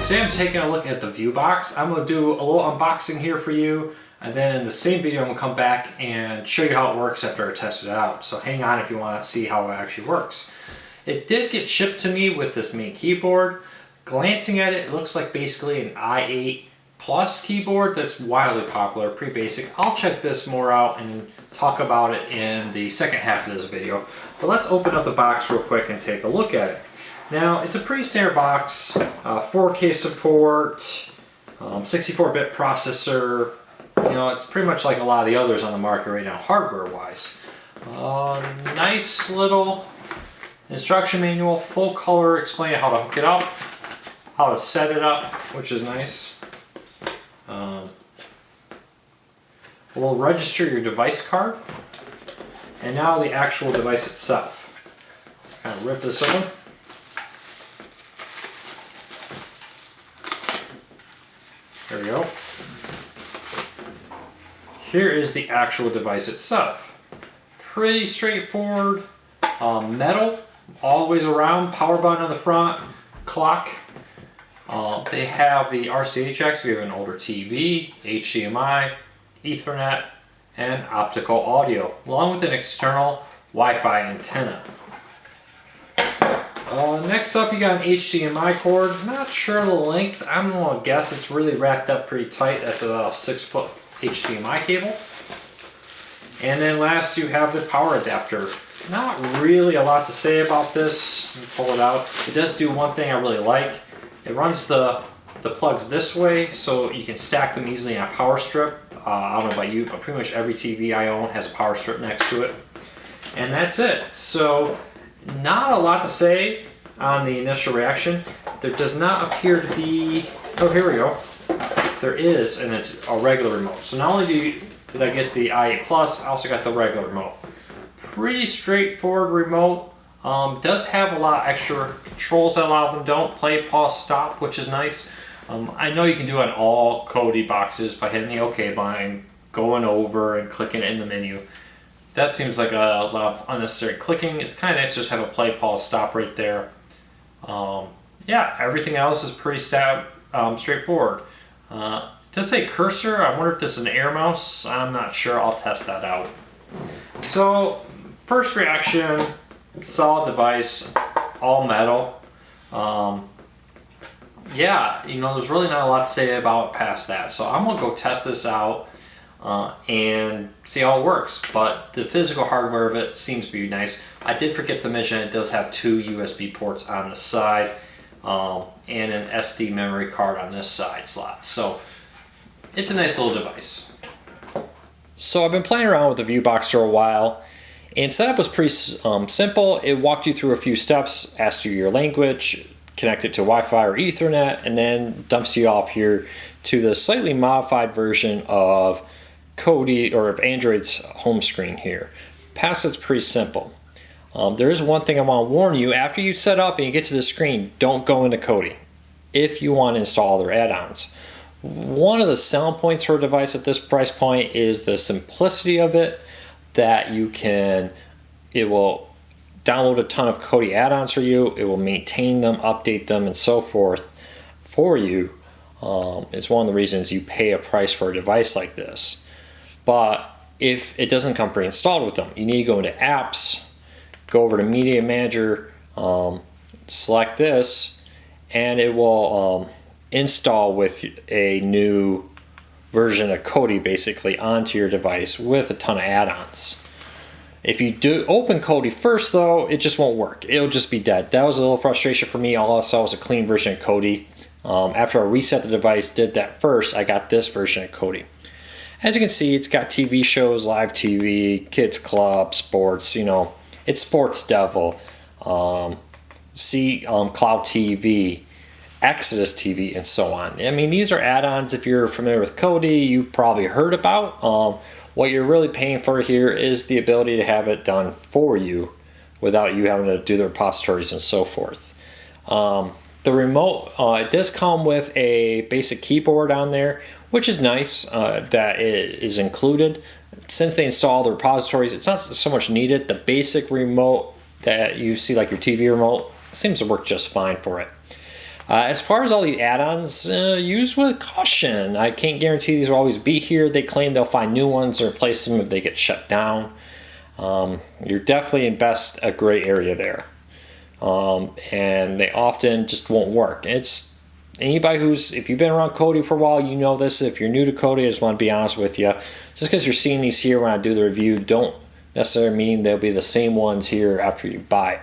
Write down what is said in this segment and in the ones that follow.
Today I'm taking a look at the View box. I'm going to do a little unboxing here for you, and then in the same video I'm going to come back and show you how it works after I tested it out. So hang on if you want to see how it actually works. It did get shipped to me with this main keyboard. Glancing at it, it looks like basically an i8 Plus keyboard that's wildly popular, pretty basic. I'll check this more out and talk about it in the second half of this video. But let's open up the box real quick and take a look at it. Now, it's a pretty standard box, 4K support, 64-bit processor. You know, it's pretty much like a lot of the others on the market right now, hardware-wise. Nice little instruction manual, full color, explaining how to hook it up, how to set it up, which is nice. We'll register your device card, and now the actual device itself. Kind of rip this open. There we go. Here is the actual device itself. Pretty straightforward. Metal, always around, power button on the front, clock. They have the RCA jacks if you have an older TV, HDMI, Ethernet, and optical audio, along with an external Wi-Fi antenna. Next up, you got an HDMI cord. Not sure the length. I'm gonna guess it's really wrapped up pretty tight. That's a 6-foot HDMI cable. And then last, you have the power adapter. Not really a lot to say about this. Let me pull it out. It does do one thing I really like. It runs the plugs this way, so you can stack them easily on a power strip. I don't know about you, but pretty much every TV I own has a power strip next to it. And that's it. So not a lot to say on the initial reaction. There does not appear to be, oh, here we go. There is, and it's a regular remote. So not only did I get the i8 Plus, I also got the regular remote. Pretty straightforward remote. Does have a lot of extra controls that a lot of them don't. Play, pause, stop, which is nice. I know you can do it on all Kodi boxes by hitting the OK button, going over and clicking in the menu. That seems like a lot of unnecessary clicking. It's kind of nice to just have a play, pause, stop right there. Yeah, everything else is pretty straightforward. It does say cursor. I wonder if this is an air mouse. I'm not sure. I'll test that out. So, first reaction, solid device, all metal. Yeah, you know, there's really not a lot to say about it past that. So I'm gonna go test this out and see how it works. But the physical hardware of it seems to be nice. I did forget to mention it does have 2 USB ports on the side and an SD memory card on this side slot. So it's a nice little device. So I've been playing around with the View box for a while, and setup was pretty simple. It walked you through a few steps, asked you your language, connect it to Wi-Fi or Ethernet, and then dumps you off here to the slightly modified version of Kodi or of Android's home screen here. Past it's pretty simple. There is one thing I want to warn you: after you set up and you get to the screen, don't go into Kodi if you want to install their add-ons. One of the selling points for a device at this price point is the simplicity of it, that it will download a ton of Kodi add-ons for you. It will maintain them, update them, and so forth for you. It's one of the reasons you pay a price for a device like this. But if it doesn't come pre-installed with them, you need to go into apps, go over to Media Manager, select this, and it will install with a new version of Kodi basically onto your device with a ton of add-ons. If you do open Kodi first, though, it just won't work. It'll just be dead. That was a little frustration for me. All I saw was a clean version of Kodi. After I reset the device, did that first, I got this version of Kodi. As you can see, it's got TV shows, live TV, kids club, sports. You know, it's Sports Devil, Cloud TV, Exodus TV, and so on. I mean, these are add-ons. If you're familiar with Kodi, you've probably heard about. What you're really paying for here is the ability to have it done for you without you having to do the repositories and so forth. The remote, it does come with a basic keyboard on there, which is nice that it is included. Since they install the repositories, it's not so much needed. The basic remote that you see, like your TV remote, seems to work just fine for it. As far as all the add-ons, use with caution. I can't guarantee these will always be here. They claim they'll find new ones or replace them if they get shut down. You're definitely in a gray area there. And they often just won't work. It's anybody if you've been around Kodi for a while, you know this. If you're new to Kodi, I just want to be honest with you. Just because you're seeing these here when I do the review, don't necessarily mean they'll be the same ones here after you buy it.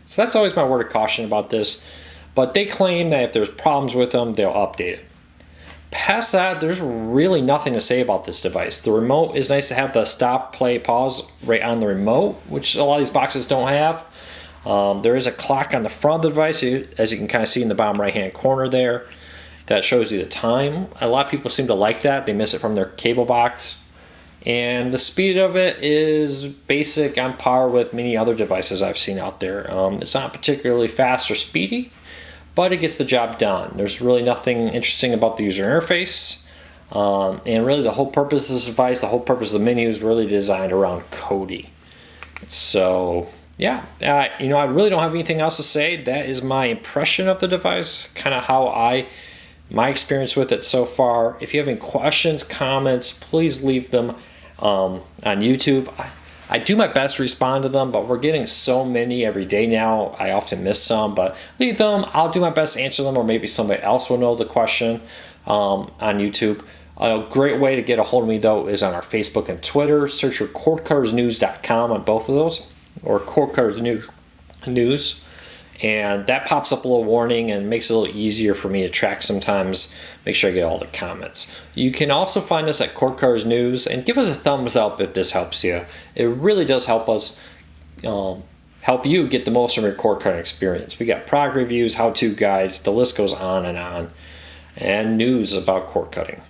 So that's always my word of caution about this. But they claim that if there's problems with them, they'll update it. Past that, there's really nothing to say about this device. The remote is nice to have the stop, play, pause right on the remote, which a lot of these boxes don't have. There is a clock on the front of the device, as you can kind of see in the bottom right-hand corner there, that shows you the time. A lot of people seem to like that. They miss it from their cable box. And the speed of it is basic, on par with many other devices I've seen out there. It's not particularly fast or speedy, but it gets the job done. There's really nothing interesting about the user interface. And really the whole purpose of this device, the whole purpose of the menu is really designed around Kodi. So yeah, I really don't have anything else to say. That is my impression of the device, kind of how my experience with it so far. If you have any questions, comments, please leave them on YouTube. I do my best to respond to them, but we're getting so many every day now. I often miss some, but leave them. I'll do my best to answer them, or maybe somebody else will know the question on YouTube. A great way to get a hold of me, though, is on our Facebook and Twitter. Search for cordcuttersnews.com on both of those, or Cord Cutters News. And that pops up a little warning and makes it a little easier for me to track sometimes. Make sure I get all the comments. You can also find us at Cord Cutters News, and give us a thumbs up if this helps you. It really does help us help you get the most from your cord cutting experience. We got product reviews, how-to guides, the list goes on, and news about cord cutting.